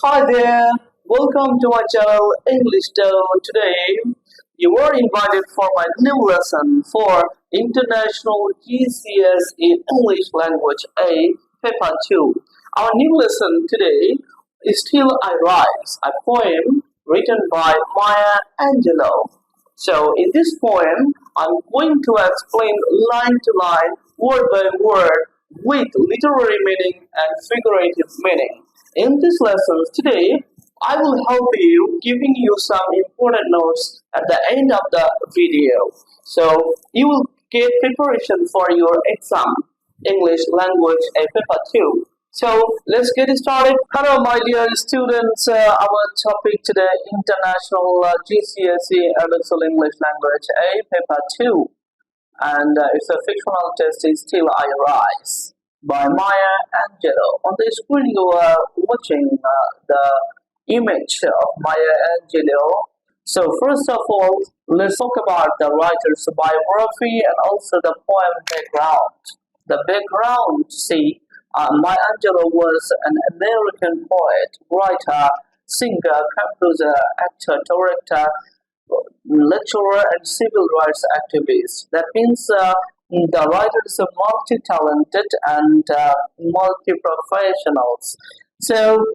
Hi there, welcome to my channel English Show. Today, you are invited for my new lesson for International GCSE English Language A, Paper 2. Our new lesson today is Still I Rise, a poem written by Maya Angelou. So, in this poem, I'm going to explain line to line, word by word, with literary meaning and figurative meaning. In these lessons today, I will help you giving you some important notes at the end of the video. So you will get preparation for your exam, English language paper 2. So let's get started. Hello, my dear students. Our topic today, International GCSE Edexcel English Language A, Paper 2, and it's a fictional text is Still I Rise by Maya Angelou. On the screen you are watching the image of Maya Angelou. So first of all, let's talk about the writer's biography and also the poem background. The background, see, Maya Angelou was an American poet, writer, singer, composer, actor, director, lecturer and civil rights activist. That means the writer is a multi-talented and multi-professionals. So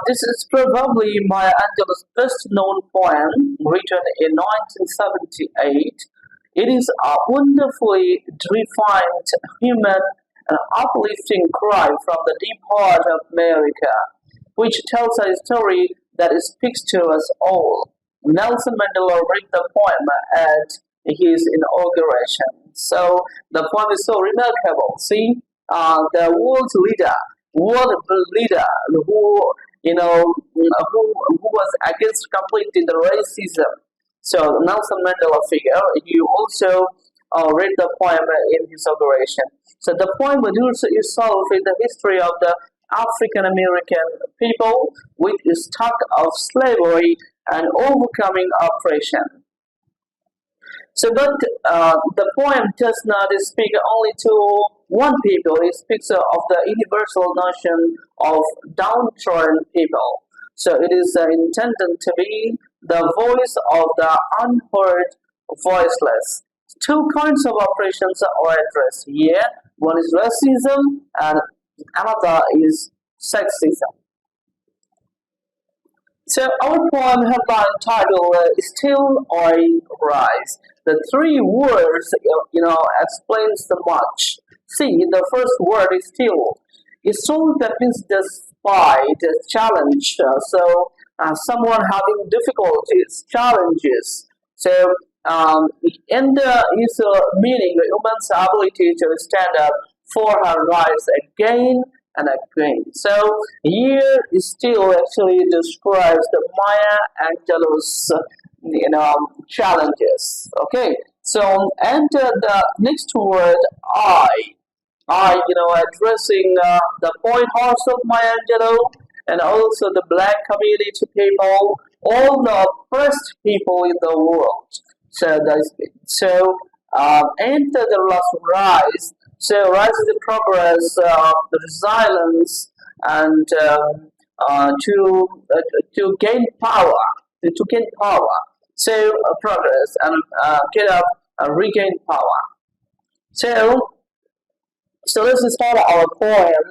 this is probably Maya Angelou's best-known poem, written in 1978. It is a wonderfully refined, human, and uplifting cry from the deep heart of America, which tells a story that speaks to us all. Nelson Mandela read the poem at his inauguration. So the poem is so remarkable. See, the world leader who who was against completely the racism. So Nelson Mandela figure. You also read the poem in his inauguration. So the poem roots itself in the history of the African American people with its talk of slavery and overcoming oppression. So, but the poem does not speak only to one people. It speaks of the universal notion of downtrodden people. So, it is intended to be the voice of the unheard, voiceless. Two kinds of oppressions are addressed here. One is racism, and another is sexism. So our poem headline title "Still I Rise." The three words, explains the much. See, the first word is still. It's still that means despite, challenge. Someone having difficulties, challenges. So, and is meaning a woman's ability to stand up for her rights again and again. So here is still actually describes the Maya Angelou's challenges. Okay, so and the next word addressing the point horse of Maya Angelou and also the black community people, all the oppressed people in the world. So and the last rise. So rise is the progress, the resilience, and to gain power, to gain power. So progress and get up, regain power. So let's start our poem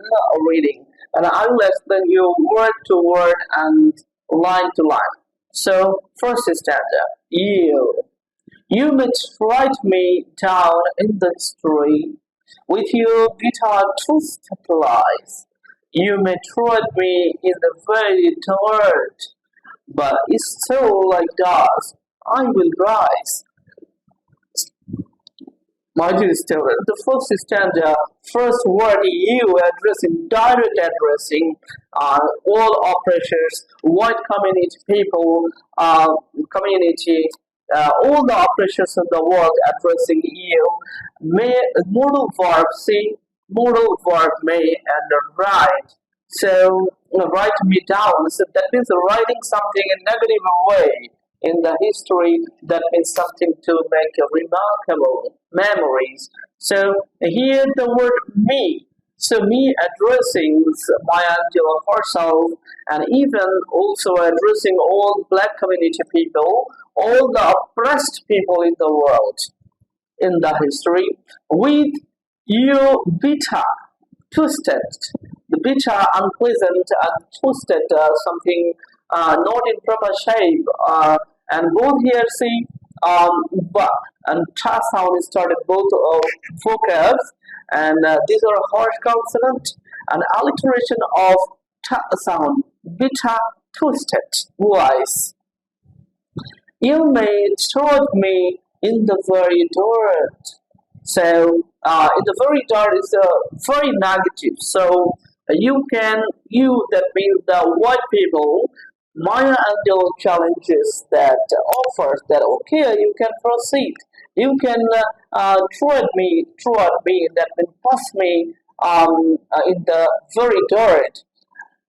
reading, and I will explain you word to word and line to line. So first stanza, you may write me down in the street with your guitar twisted lies. You may tread me in the very dirt, but it's so like dust, I will rise. My dear student, the first stanza, first word you addressing, direct addressing all oppressors, white community people, community, all the oppressors in the world addressing you. May modal verb see, modal verb may and write. So write me down. So that means writing something in negative way in the history. That means something to make a remarkable memories. So here the word me. So me addressing Maya Angelou herself, and even also addressing all black community people, all the oppressed people in the world, in the history, with you bitter, twisted, the bitter, unpleasant, and twisted, something not in proper shape, and both here see but and cha sound started both vocals, and these are harsh consonant and alliteration of ta sound, bitter, twisted voice. You may told me in the very dirt. So in the very dirt is very negative. So you that means the white people. Maya Angelou challenges that offers that okay, you can proceed. You can throw at me, that means pass me in the very dirt.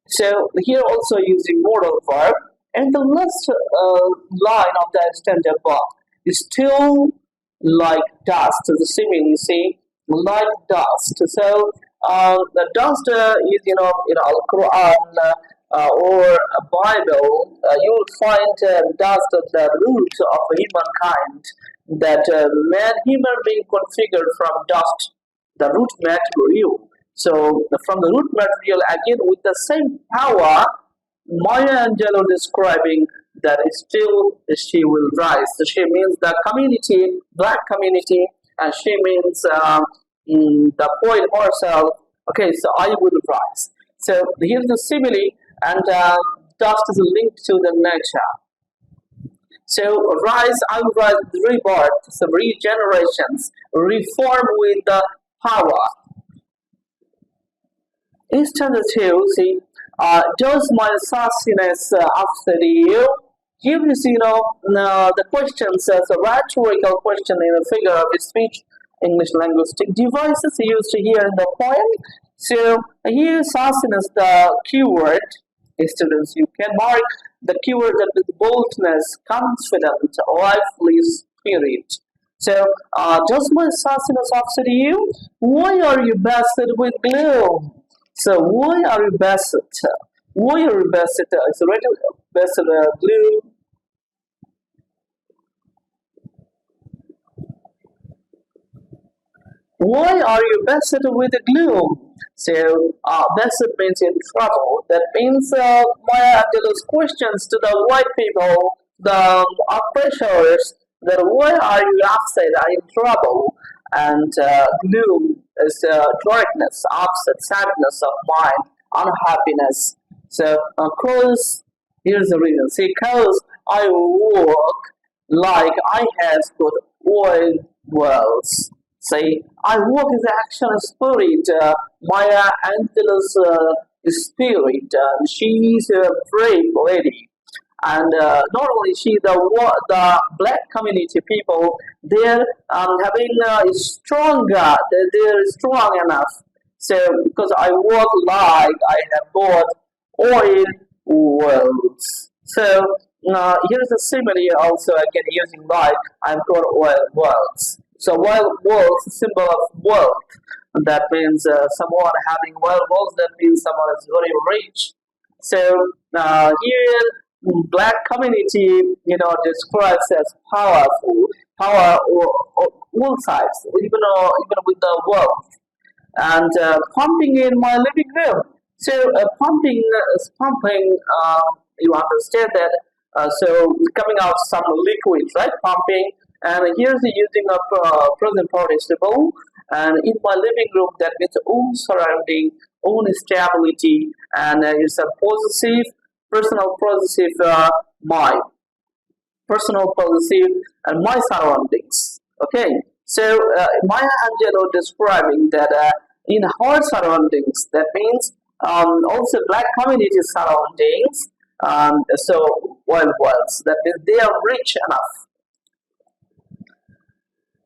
So here also using modal verb, and the last line of the stanza above is still like dust. The simile, you see, like dust. So the dust is Al Quran or a Bible. You will find dust at the root of humankind. That human being configured from dust, the root material. So from the root material again with the same power, Maya Angelou describing that still she will rise. So she means the community, black community, and she means the poet herself. Okay, so I will rise. So here's the simile, and dust is linked to the nature. So rise, I will rise with rebirth, so regenerations, reform with the power. Instantaneous, see, does my sassiness upset you? Here is, the questions as a rhetorical question in a figure of speech, English linguistic devices used here in the poem. So here sassiness, the keyword. Students, you can mark the keyword that is boldness, confident, lively spirit. So, does my sassiness upset you? Why are you bested with gloom? So why are you bested? Why are you bested? It's already bested gloom. Why are you bested with gloom? So bested means in trouble. That means Maya Angelou's questions to the white people, the oppressors, that why are you upset? Are you in trouble? And gloom is darkness, upset, sadness of mind, unhappiness. So, cause here's the reason. See, cause I walk like I have got oil wells. See, I walk in the action of spirit. Maya Angelou's spirit. She's a brave lady, and not only she, the black community people, they're having a stronger, they're strong enough. So because I walk like I have got oil wells. So here's a simile also again using like I've got oil wells. So oil wells, symbol of wealth. That means someone having oil wells. That means someone is very rich. So here black community, describes as powerful, power or all sides, even with the wealth, and pumping in my living room. So pumping is pumping. You understand that? So coming out some liquids, right? Pumping, and here's the using of present participle. And in my living room, that means own surrounding, own stability, and it's a possessive, personal possessive, my personal possessive, and my surroundings. Okay, so Maya Angelou describing that in her surroundings, that means also black community surroundings. So worldwide, that means they are rich enough.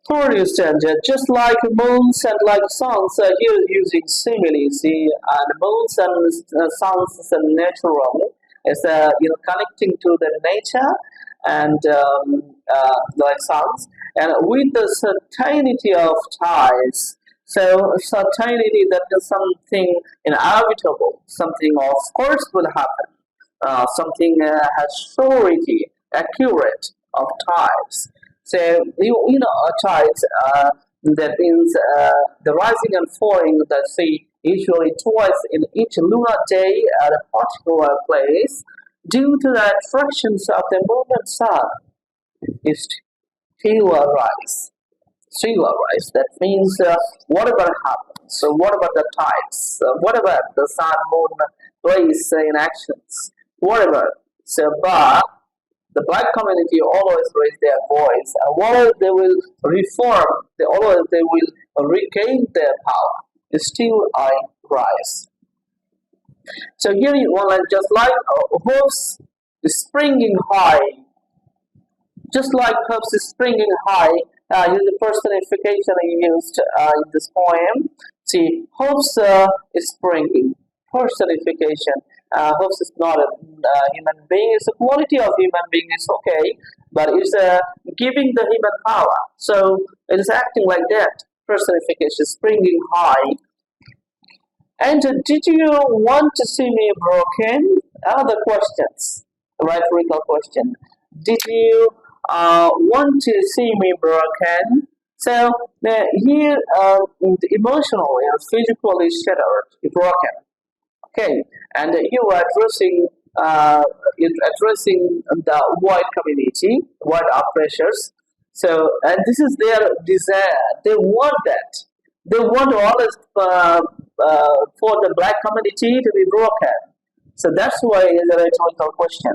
For instance, just like moons and like suns, here using simile, see, and moons and suns is natural. It's connecting to the nature, and like suns, and with the certainty of tides. So certainty, that is something inevitable, something of course will happen, something has surety, accurate of types. So you know types, that means the rising and falling of the sea usually twice in each lunar day at a particular place due to the attractions of the moving sun is still a rise. Still a rise. That means whatever happens. So whatever the tides, whatever the sun, moon plays in actions, whatever. So but the black community always raise their voice, and always they will reform. They will regain their power. Still I rise. So here you want like just like hopes is springing high, just like hopes is springing high. Use the personification I used in this poem. See, hopes is springing. Personification. Hopes is not a human being. It's a quality of human being. It's okay, but it's giving the human power. So it is acting like that. Personification, springing high. And did you want to see me broken? Other questions, rhetorical question. Did you want to see me broken? So here, emotionally and physically shattered, broken. Okay, and you are addressing the white community, white oppressors. So, and this is their desire. They want that. They want always for the black community to be broken. So that's why it's a rhetorical question.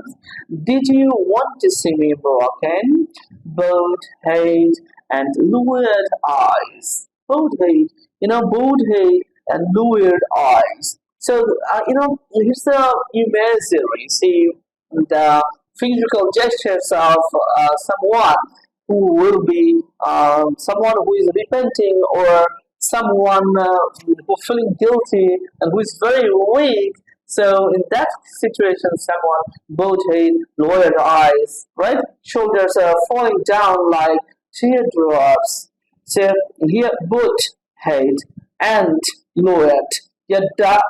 Did you want to see me broken? Bold head and lured eyes. Bold head, bold head and lured eyes. So, here's the imagery. See, the physical gestures of someone who will be someone who is repenting, or someone who feeling guilty and who is very weak. So in that situation, someone both head, lowered eyes, right? Shoulders are falling down like teardrops. So here both head and lowered. Yeah, da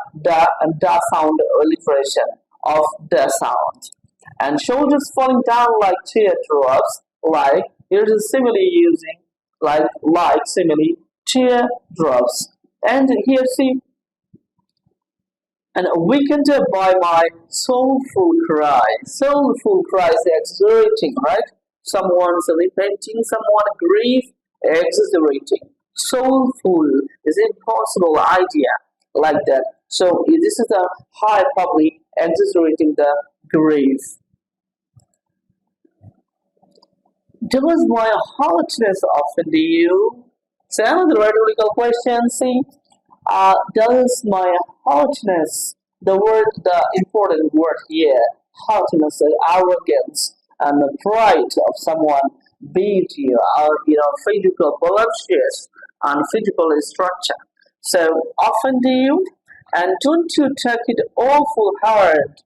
and da sound alliteration of the sound. And shoulders falling down like teardrops, like here's a simile using like simile teardrops. And here see, and weakened by my soulful cry. Soulful cry is exaggerating, right? Someone's repenting, someone grief, exaggerating. Soulful is impossible idea like that. So this is a high public exaggerating the grief. Does my hardness offend you? So another rhetorical question. See, does my hardness, the important word here, hardness, arrogance, and the pride of someone beat you, or physical voluptuous and physical structure. So offend you, and don't you take it awful hard?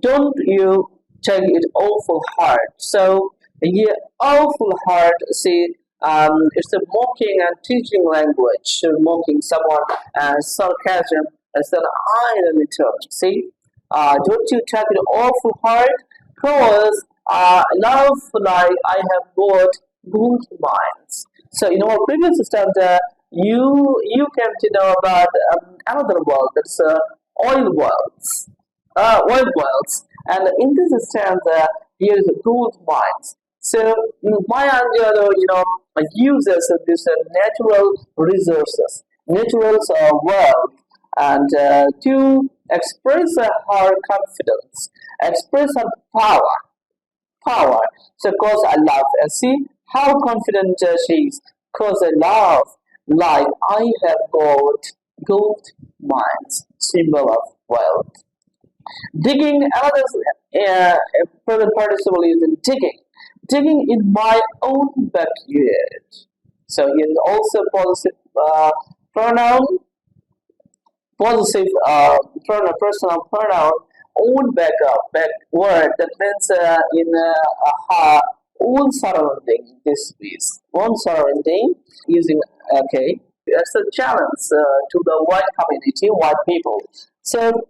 Don't you take it awful hard? So yeah, awful hard. See, it's a mocking and teaching language. So mocking someone, sarcasm as an irony term. See, don't you take it awful hard? Cause love like I have got good minds. So in our previous stanza, you came to know about another world, that's oil wells, and in this stanza here is gold mines. So my Angelou, uses this natural resources, natural wealth, and to express her confidence, express her power. So, cause I love, and see how confident she is. Cause I love, like I have got gold mines, symbol of wealth. Digging, another present participle is in digging. Digging in my own backyard. So here is also possessive pronoun, possessive personal pronoun, own backward. That means in own surrounding. This is own surrounding using okay. It's a challenge to the white community, white people. So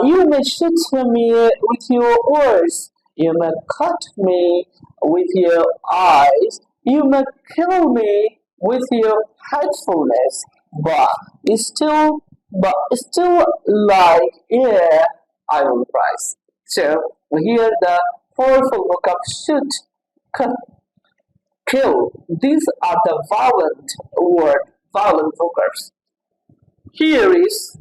you may shoot me with your words, you may cut me with your eyes, you may kill me with your hatefulness, but still like air I will rise. So here the powerful book of shoot, cut, kill. These are the violent vocabs. Here is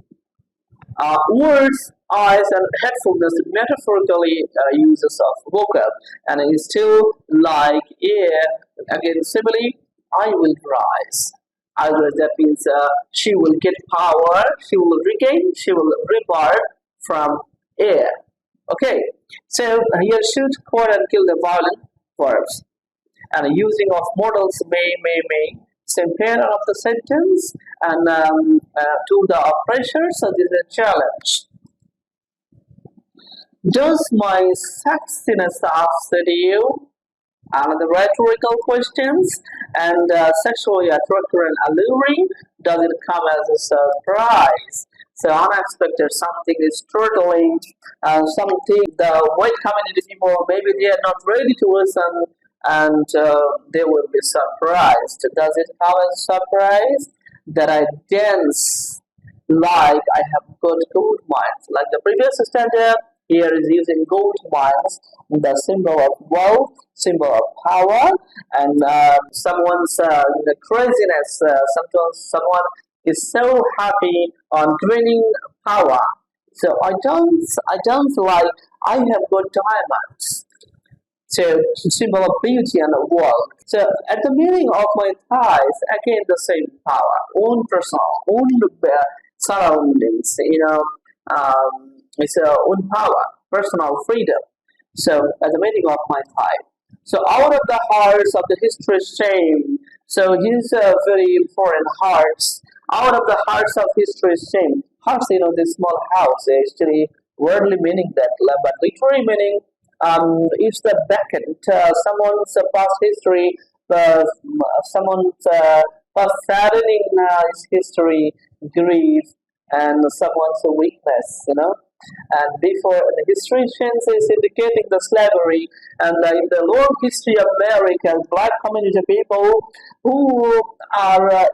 words, eyes, and headfulness metaphorically uses of vocab, and it is still like air. Again, simile, I will rise. I will, that means she will get power, she will regain, she will rebirth from air. Okay, so here shoot, quote, and kill the violent verbs. And using of modals may, same pair of the sentence and to the oppressor, so this is a challenge. Does my sexiness upset you? Another rhetorical questions and sexually attractive and alluring. Does it come as a surprise? So unexpected, something is startling, something the white community people maybe they are not ready to listen, and they will be surprised. Does it come as a surprise that I dance like I have got gold mines? Like the previous standard, here is using gold mines, the symbol of wealth, symbol of power, and someone's the craziness. Sometimes someone is so happy on gaining power. So I don't like I have got diamonds. So symbol of beauty and wealth. So at the beginning of my thighs, again the same power, own personal, own surroundings. It's own power, personal freedom. So at the beginning of my thigh. So out of the hearts of the history shame. So here's a very important hearts. Out of the hearts of history shame. Hearts, this small house actually worldly meaning that, but literary meaning is the bucket. Someone's past history, someone's past saddening his history, grief, and someone's weakness. And before the historians is indicating the slavery, and in the long history of America, black community people who are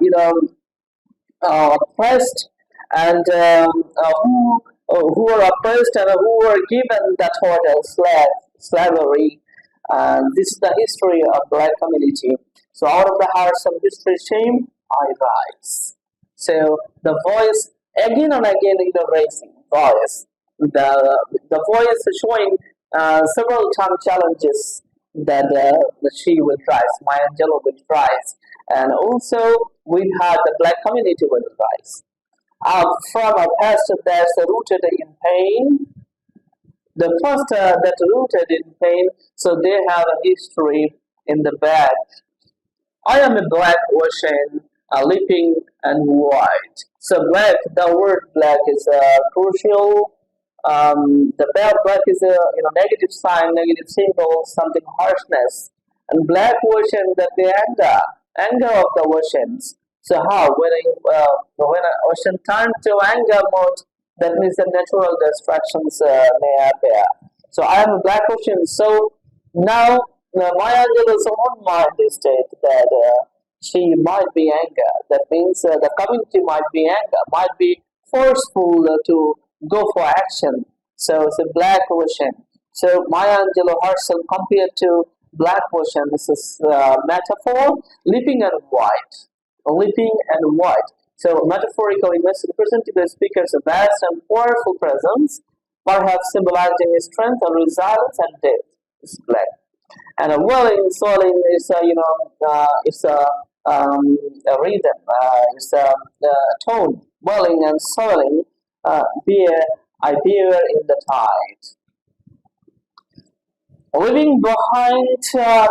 oppressed and who are oppressed and who were given that word as slavery. This is the history of black community. So out of the hearts of history shame, I rise. So the voice again and again in the raising voice. The voice is showing several time challenges that she will rise, Maya Angelou will rise, and also we had the black community will rise. From a past that's rooted in pain, the first that rooted in pain, so they have a history in the back. I am a black ocean, leaping and white. So black, the word black is crucial. The black is a negative sign, negative symbol, something harshness. And black ocean, that the anger of the oceans. So how when an ocean turns to anger mode, that means the natural destructions may appear. So I am a black ocean. So now my Angelou's own mind state that she might be anger. That means the community might be anger, might be forceful to go for action. So it's a black ocean. So Maya Angelou herself compared to black ocean. This is metaphor, leaping and white, leaping and white. So metaphorically, representing the speaker's vast and powerful presence, perhaps symbolizing his strength and resilience and depth. It's black. And a welling, swelling is it's a rhythm, it's a tone. Welling and swelling, I bear in the tide. Leaving behind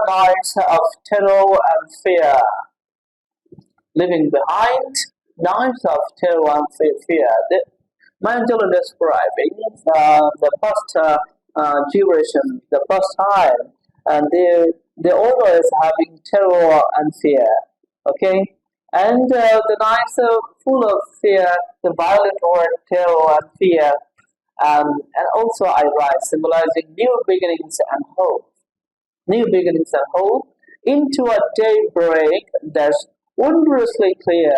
nights of terror and fear. Leaving behind nights of terror and fear. Angelou describing the first duration, the first time, and they always having terror and fear. Okay, And the nights are full of fear, the violent word terror and fear, and also I rise, symbolizing new beginnings and hope. New beginnings and hope into a daybreak that's wondrously clear.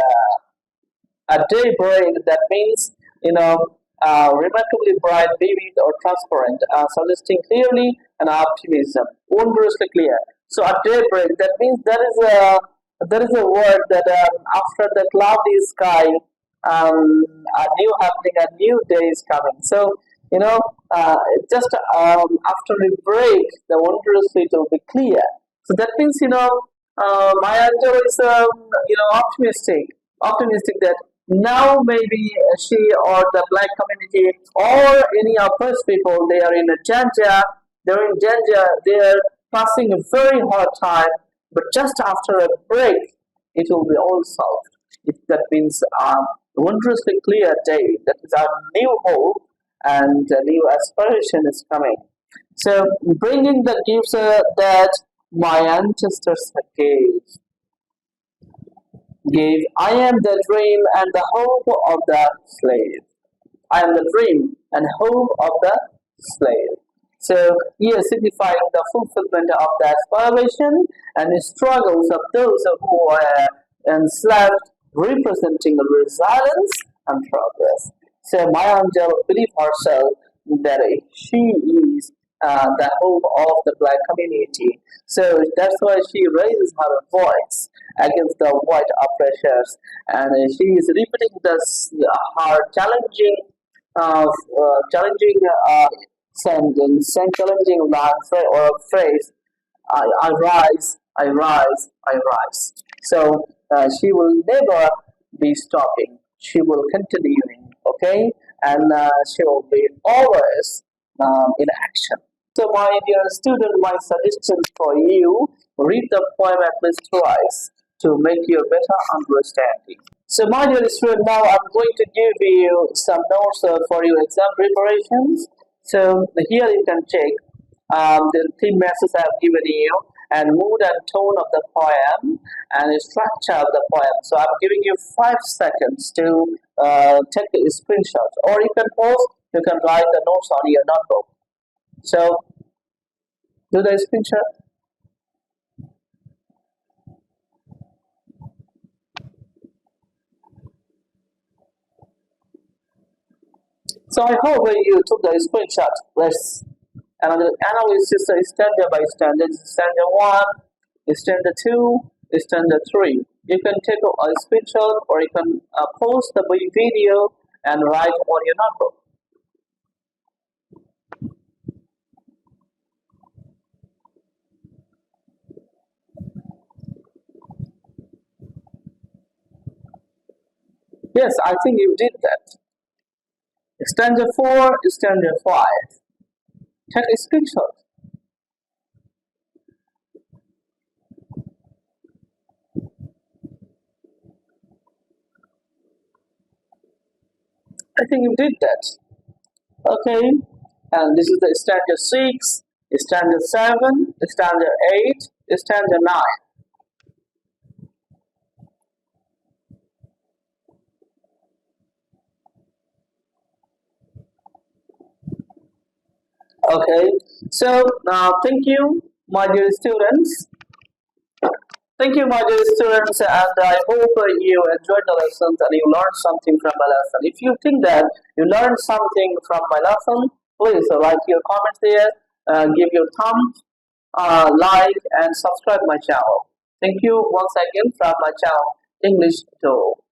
A daybreak that means, remarkably bright, vivid, or transparent, suggesting clearly an optimism, wondrously clear. So a daybreak that means there is a word that after the cloudy sky, a new happening, a new day is coming. So you know, just after a break, the wondrously it will be clear. So that means my angel is optimistic that now maybe she or the black community or any of us people they are in a danger, they're passing a very hard time, but just after a break, it will be all solved. That means wondrously clear day. That is our new hope and a new aspiration is coming. So bringing the gifts that my ancestors gave. I am the dream and the hope of the slave. I am the dream and hope of the slave. So here signifying the fulfillment of the aspiration and the struggles of those who were enslaved, representing resilience and progress. So my angel believed herself that she is the hope of the black community. So that's why she raises her voice against the white oppressors, and she is repeating this her challenging sentence and challenging line or phrase. I rise, I rise, I rise. So she will never be stopping. She will continuing. Okay, and she will be always in action. So, my dear student, my suggestion for you: read the poem at least twice to make you better understanding. So, my dear student, now I'm going to give you some notes for your exam preparations. So, here you can check the theme message I have given you, and mood and tone of the poem, and the structure of the poem. So, I'm giving you 5 seconds to take a screenshot, or you can pause. You can write the notes on your notebook. So, do the screenshot. So I hope you took the screenshot. Let's another analysis standard by standard. Standard 1, standard 2, standard 3. You can take a screenshot or you can pause the video and write on your notebook. Yes, I think you did that. Standard 4, standard 5. Take a screenshot. I think you did that. Okay. And this is the standard 6, standard 7, standard 8, standard 9. Okay, so now thank you, my dear students. Thank you, my dear students, and I hope you enjoyed the lessons and you learned something from my lesson. If you think that you learned something from my lesson, please write your comments there, give your thumb, like, and subscribe my channel. Thank you once again from my channel, English Tool.